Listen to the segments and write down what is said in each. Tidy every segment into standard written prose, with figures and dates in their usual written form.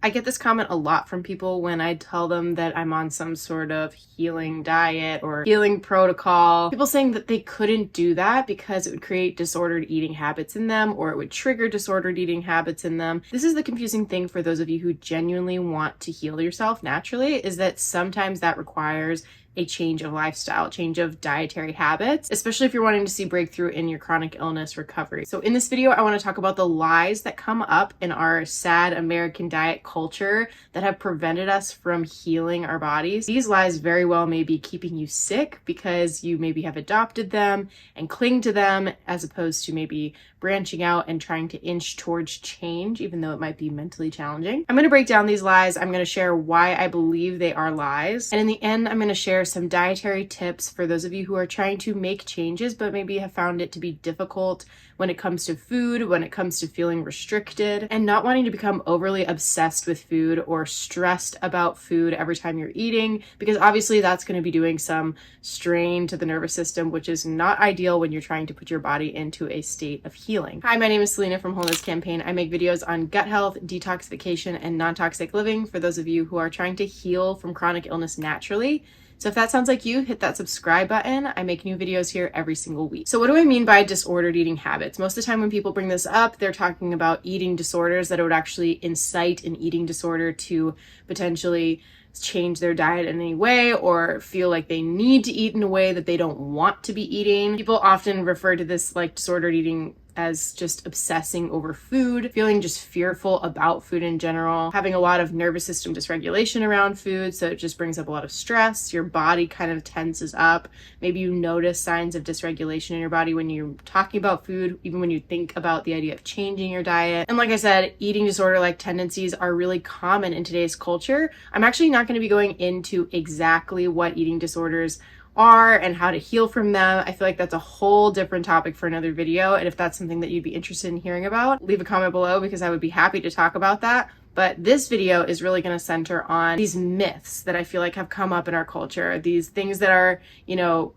I get this comment a lot from people when I tell them that I'm on some sort of healing diet or healing protocol. People saying that they couldn't do that because it would create disordered eating habits in them, or it would trigger disordered eating habits in them. This is the confusing thing for those of you who genuinely want to heal yourself naturally, is that sometimes that requires a change of lifestyle, change of dietary habits, especially if you're wanting to see breakthrough in your chronic illness recovery. So in this video, I want to talk about the lies that come up in our sad American diet culture that have prevented us from healing our bodies. These lies very well may be keeping you sick because you maybe have adopted them and cling to them, as opposed to maybe branching out and trying to inch towards change, even though it might be mentally challenging. I'm going to break down these lies. I'm going to share why I believe they are lies. And in the end, I'm going to share some dietary tips for those of you who are trying to make changes, but maybe have found it to be difficult when it comes to food, when it comes to feeling restricted, and not wanting to become overly obsessed with food or stressed about food every time you're eating, because obviously that's going to be doing some strain to the nervous system, which is not ideal when you're trying to put your body into a state of healing. Hi, my name is Selena from Wholeness Campaign. I make videos on gut health, detoxification, and non-toxic living for those of you who are trying to heal from chronic illness naturally. So if that sounds like you, hit that subscribe button. I make new videos here every single week. So what do I mean by disordered eating habits? Most of the time when people bring this up, they're talking about eating disorders that would actually incite an eating disorder to potentially change their diet in any way, or feel like they need to eat in a way that they don't want to be eating. People often refer to this like disordered eating as just obsessing over food, feeling just fearful about food in general, having a lot of nervous system dysregulation around food, so it just brings up a lot of stress. Your body kind of tenses up. Maybe you notice signs of dysregulation in your body when you're talking about food, even when you think about the idea of changing your diet. And like I said, eating disorder-like tendencies are really common in today's culture. I'm actually not going to be going into exactly what eating disorders are and how to heal from them. I feel like that's a whole different topic for another video, and if that's something that you'd be interested in hearing about, leave a comment below because I would be happy to talk about that. But this video is really going to center on these myths that I feel like have come up in our culture, these things that are,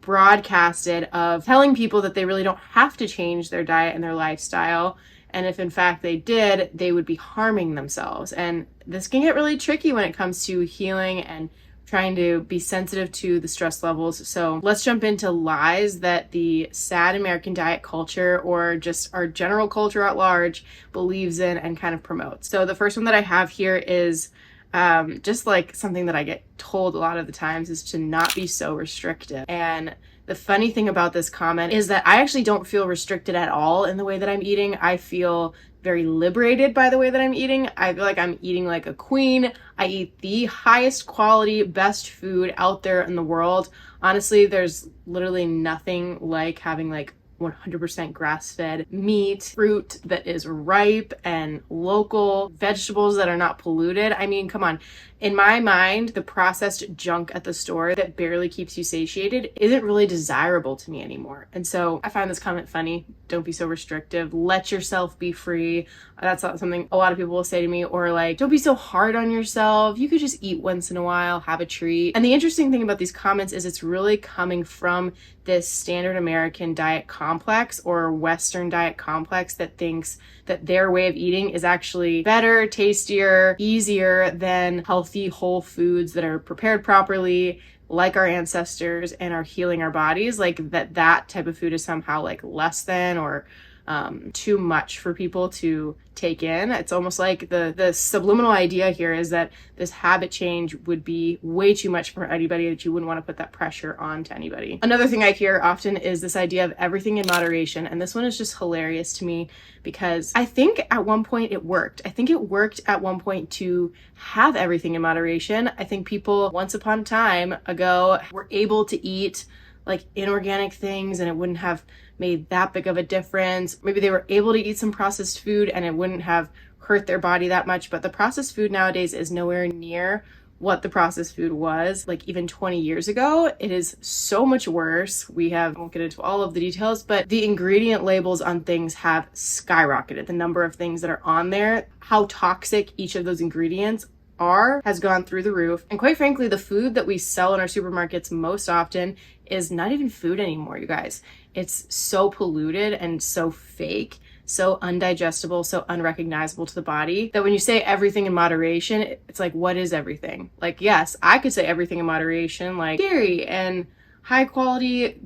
broadcasted of telling people that they really don't have to change their diet and their lifestyle, and if in fact they did, they would be harming themselves. And this can get really tricky when it comes to healing and trying to be sensitive to the stress levels. So let's jump into lies that the sad American diet culture, or just our general culture at large, believes in and kind of promotes. So the first one that I have here is just like something that I get told a lot of the times, is to not be so restrictive. And the funny thing about this comment is that I actually don't feel restricted at all in the way that I'm eating. I feel very liberated by the way that I'm eating. I feel like I'm eating like a queen. I eat the highest quality, best food out there in the world. Honestly, there's literally nothing like having like 100% grass-fed meat, fruit that is ripe and local, vegetables that are not polluted. I mean, come on. In my mind, the processed junk at the store that barely keeps you satiated isn't really desirable to me anymore. And so I find this comment funny. Don't be so restrictive. Let yourself be free. That's not something a lot of people will say to me. Or like, don't be so hard on yourself. You could just eat once in a while, have a treat. And the interesting thing about these comments is it's really coming from this standard American diet complex or Western diet complex that thinks that their way of eating is actually better, tastier, easier than healthy whole foods that are prepared properly, like our ancestors, and are healing our bodies. Like that type of food is somehow like less than or too much for people to take in. It's almost like the subliminal idea here is that this habit change would be way too much for anybody, that you wouldn't want to put that pressure on to anybody. Another thing I hear often is this idea of everything in moderation, and this one is just hilarious to me because I think at one point it worked. I think it worked at one point to have everything in moderation. I think people once upon a time ago were able to eat like inorganic things and it wouldn't have made that big of a difference. Maybe they were able to eat some processed food and it wouldn't have hurt their body that much, but the processed food nowadays is nowhere near what the processed food was like even 20 years ago. It is so much worse. I won't get into all of the details, but the ingredient labels on things have skyrocketed. The number of things that are on there, how toxic each of those ingredients has gone through the roof. And quite frankly, the food that we sell in our supermarkets most often is not even food anymore, you guys. It's so polluted and so fake. so undigestible, so unrecognizable to the body, that when you say everything in moderation, it's like, what is everything? Like, yes, I could say everything in moderation, like dairy and high quality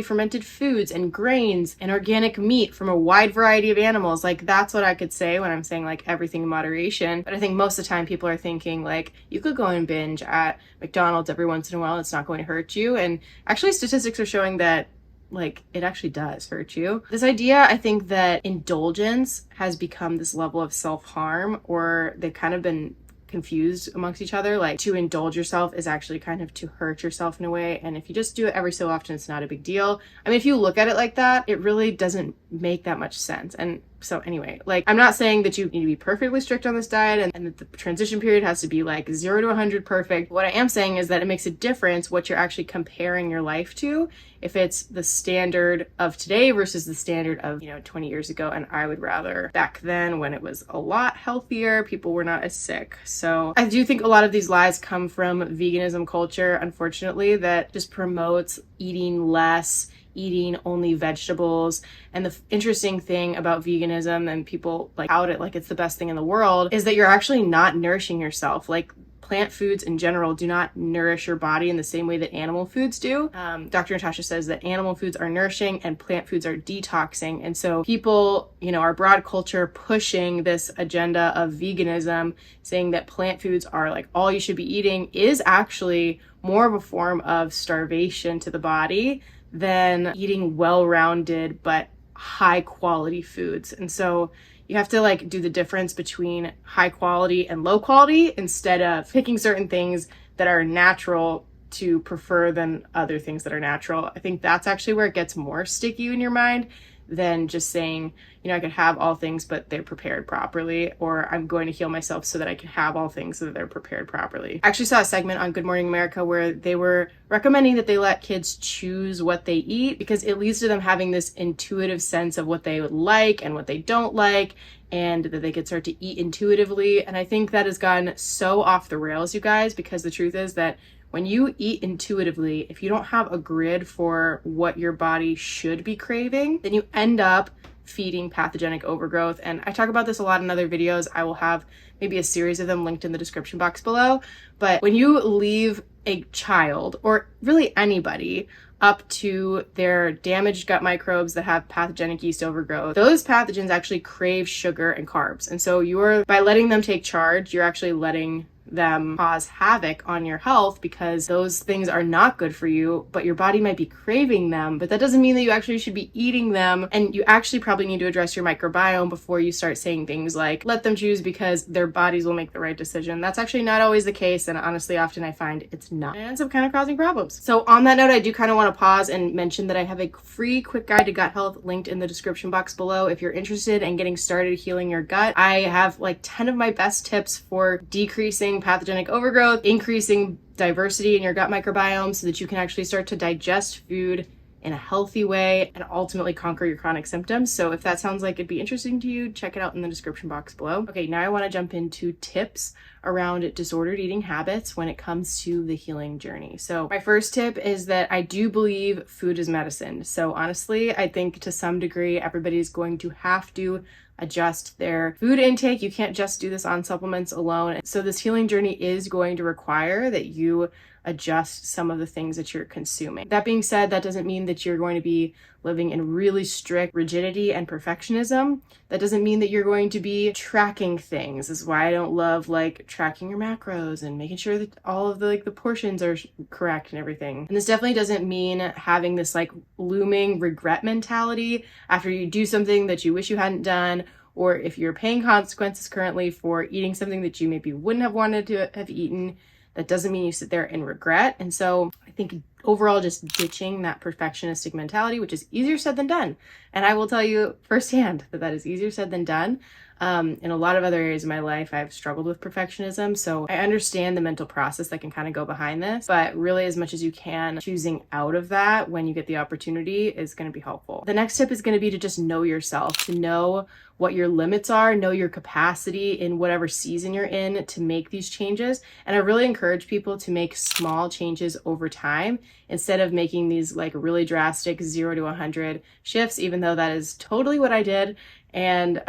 fermented foods and grains and organic meat from a wide variety of animals. Like, that's what I could say when I'm saying like everything in moderation. But I think most of the time people are thinking like, you could go and binge at McDonald's every once in a while, it's not going to hurt you. And actually statistics are showing that like it actually does hurt you. This idea, I think that indulgence has become this level of self-harm, or they've kind of been confused amongst each other. Like, to indulge yourself is actually kind of to hurt yourself in a way, and if you just do it every so often, it's not a big deal. I mean, if you look at it like that, it really doesn't make that much sense. And so anyway, like, I'm not saying that you need to be perfectly strict on this diet and that the transition period has to be like 0 to 100 perfect. What I am saying is that it makes a difference what you're actually comparing your life to, if it's the standard of today versus the standard of 20 years ago. And I would rather back then, when it was a lot healthier, people were not as sick. So I do think a lot of these lies come from veganism culture, unfortunately, that just promotes eating less, eating only vegetables. And the interesting thing about veganism, and people like out it like it's the best thing in the world, is that you're actually not nourishing yourself. Like, plant foods in general do not nourish your body in the same way that animal foods do. Dr. Natasha says that animal foods are nourishing and plant foods are detoxing. And so people, our broad culture pushing this agenda of veganism, saying that plant foods are like all you should be eating, is actually more of a form of starvation to the body than eating well-rounded but high quality foods. And so you have to like do the difference between high quality and low quality, instead of picking certain things that are natural to prefer than other things that are natural. I think that's actually where it gets more sticky in your mind than just saying, I could have all things, but they're prepared properly, or I'm going to heal myself so that I can have all things so that they're prepared properly. I actually saw a segment on Good Morning America where they were recommending that they let kids choose what they eat, because it leads to them having this intuitive sense of what they would like and what they don't like, and that they could start to eat intuitively. And I think that has gone so off the rails, you guys, because the truth is that when you eat intuitively, if you don't have a grid for what your body should be craving, then you end up feeding pathogenic overgrowth. And I talk about this a lot in other videos. I will have maybe a series of them linked in the description box below. But when you leave a child, or really anybody, up to their damaged gut microbes that have pathogenic yeast overgrowth, those pathogens actually crave sugar and carbs. And so by letting them take charge, you're actually letting them cause havoc on your health, because those things are not good for you, but your body might be craving them. But that doesn't mean that you actually should be eating them. And you actually probably need to address your microbiome before you start saying things like, let them choose because their bodies will make the right decision. That's actually not always the case. And honestly, often I find it's not. It ends up kind of causing problems. So on that note, I do kind of want to pause and mention that I have a free quick guide to gut health linked in the description box below. If you're interested in getting started healing your gut, I have like 10 of my best tips for decreasing pathogenic overgrowth, increasing diversity in your gut microbiome so that you can actually start to digest food in a healthy way and ultimately conquer your chronic symptoms. So if that sounds like it'd be interesting to you, check it out in the description box below. Okay, now I want to jump into tips around disordered eating habits when it comes to the healing journey. So my first tip is that I do believe food is medicine. So honestly, I think to some degree, everybody's going to have to adjust their food intake. You can't just do this on supplements alone. So this healing journey is going to require that you adjust some of the things that you're consuming. That being said, that doesn't mean that you're going to be living in really strict rigidity and perfectionism. That doesn't mean that you're going to be tracking things. This is why I don't love like tracking your macros and making sure that all of the portions are correct and everything. And this definitely doesn't mean having this like looming regret mentality after you do something that you wish you hadn't done, or if you're paying consequences currently for eating something that you maybe wouldn't have wanted to have eaten. That doesn't mean you sit there in regret. And so I think overall, just ditching that perfectionistic mentality, which is easier said than done. And I will tell you firsthand that that is easier said than done. In a lot of other areas of my life, I've struggled with perfectionism. So I understand the mental process that can kind of go behind this, but really as much as you can, choosing out of that when you get the opportunity is going to be helpful. The next tip is going to be to just know yourself, to know what your limits are, know your capacity in whatever season you're in to make these changes. And I really encourage people to make small changes over time instead of making these like really drastic 0 to 100 shifts, even though that is totally what I did. And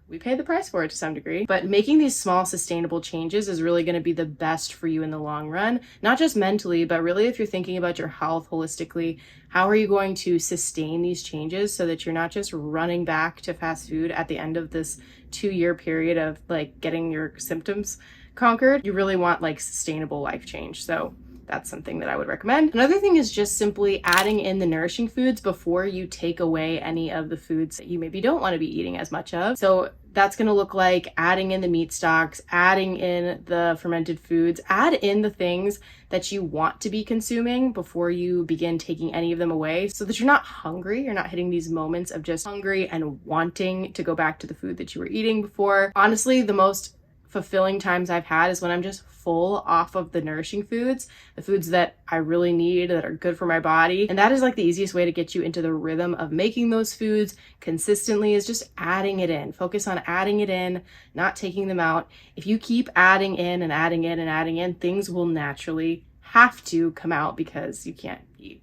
we pay the price for it to some degree, but making these small sustainable changes is really going to be the best for you in the long run, not just mentally, but really if you're thinking about your health holistically. How are you going to sustain these changes so that you're not just running back to fast food at the end of this 2-year period of like getting your symptoms conquered? You really want like sustainable life change. So that's something that I would recommend. Another thing is just simply adding in the nourishing foods before you take away any of the foods that you maybe don't want to be eating as much of. So that's going to look like adding in the meat stocks, adding in the fermented foods, add in the things that you want to be consuming before you begin taking any of them away so that you're not hungry. You're not hitting these moments of just hungry and wanting to go back to the food that you were eating before. Honestly, the most fulfilling times I've had is when I'm just full off of the nourishing foods, the foods that I really need, that are good for my body. And that is like the easiest way to get you into the rhythm of making those foods consistently, is just adding it in. Focus on adding it in, not taking them out. If you keep adding in and adding in and adding in, things will naturally have to come out because you can't eat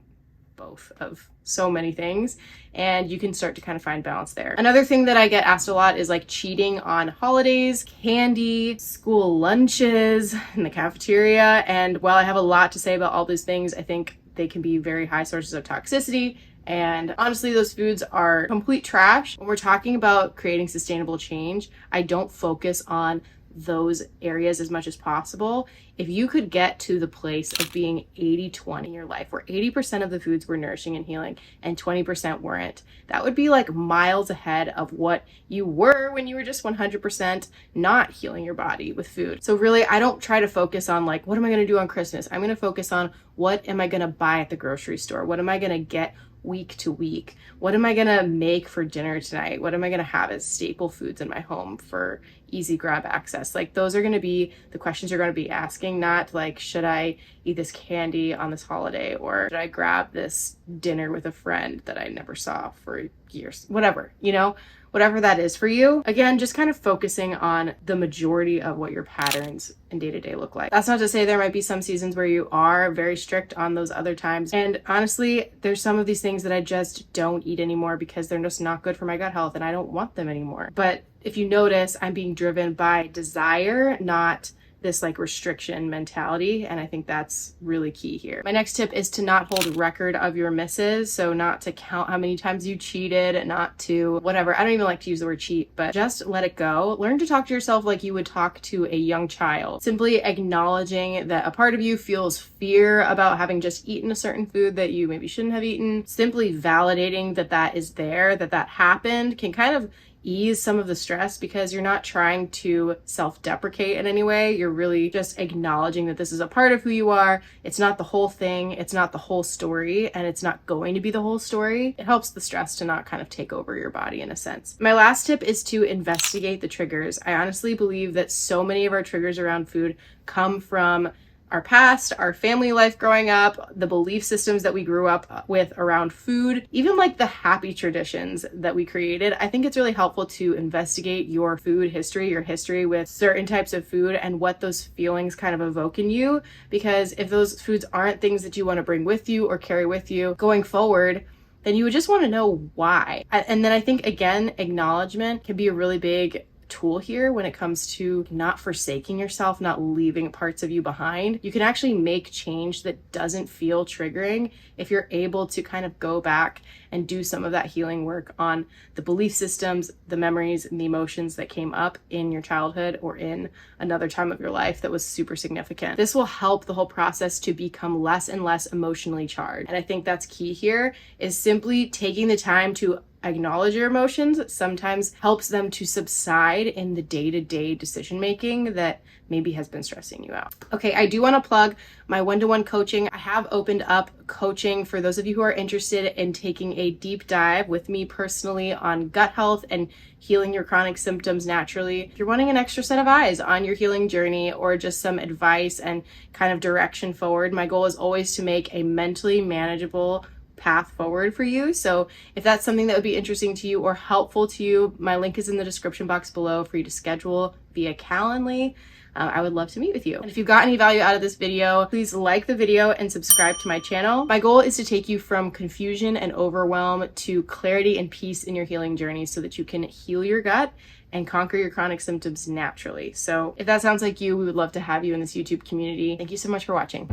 both of so many things, and you can start to kind of find balance there. Another thing that I get asked a lot is like cheating on holidays, candy, school lunches, in the cafeteria. And while I have a lot to say about all these things, I think they can be very high sources of toxicity. And honestly, those foods are complete trash. When we're talking about creating sustainable change, I don't focus on those areas as much as possible. If you could get to the place of being 80-20 in your life, where 80% of the foods were nourishing and healing and 20% weren't, that would be like miles ahead of what you were when you were just 100% not healing your body with food. So really, I don't try to focus on like, what am I going to do on Christmas? I'm going to focus on what am I going to buy at the grocery store? What am I going to get week to week? What am I gonna make for dinner tonight? What am I gonna have as staple foods in my home for easy grab access? Like, those are gonna be the questions you're gonna be asking, not like, should I eat this candy on this holiday, or should I grab this dinner with a friend that I never saw for years? Whatever, whatever that is for you. Again, just kind of focusing on the majority of what your patterns in day-to-day look like. That's not to say there might be some seasons where you are very strict on those other times. And honestly, there's some of these things that I just don't eat anymore because they're just not good for my gut health and I don't want them anymore. But if you notice, I'm being driven by desire, not this like restriction mentality. And I think that's really key here. My next tip is to not hold record of your misses. So not to count how many times you cheated, not to whatever. I don't even like to use the word cheat, but just let it go. Learn to talk to yourself like you would talk to a young child. Simply acknowledging that a part of you feels fear about having just eaten a certain food that you maybe shouldn't have eaten. Simply validating that that is there, that happened, can kind of ease some of the stress because you're not trying to self-deprecate in any way. You're really just acknowledging that this is a part of who you are. It's not the whole thing. It's not the whole story, and it's not going to be the whole story. It helps the stress to not kind of take over your body in a sense. My last tip is to investigate the triggers. I honestly believe that so many of our triggers around food come from our past, our family life growing up, the belief systems that we grew up with around food, even like the happy traditions that we created. I think it's really helpful to investigate your food history, your history with certain types of food and what those feelings kind of evoke in you. Because if those foods aren't things that you want to bring with you or carry with you going forward, then you would just want to know why. And then I think, again, acknowledgement can be a really big tool here when it comes to not forsaking yourself, not leaving parts of you behind. You can actually make change that doesn't feel triggering if you're able to kind of go back and do some of that healing work on the belief systems, the memories, and the emotions that came up in your childhood or in another time of your life that was super significant. This will help the whole process to become less and less emotionally charged. And I think that's key here, is simply taking the time to acknowledge your emotions sometimes helps them to subside in the day-to-day decision making that maybe has been stressing you out. Okay, I do want to plug my one-to-one coaching. I have opened up coaching for those of you who are interested in taking a deep dive with me personally on gut health and healing your chronic symptoms naturally. If you're wanting an extra set of eyes on your healing journey or just some advice and kind of direction forward, my goal is always to make a mentally manageable path forward for you. So if that's something that would be interesting to you or helpful to you, my link is in the description box below for you to schedule via Calendly. I would love to meet with you. And if you got any value out of this video, please like the video and subscribe to my channel. My goal is to take you from confusion and overwhelm to clarity and peace in your healing journey so that you can heal your gut and conquer your chronic symptoms naturally. So if that sounds like you, we would love to have you in this YouTube community. Thank you so much for watching.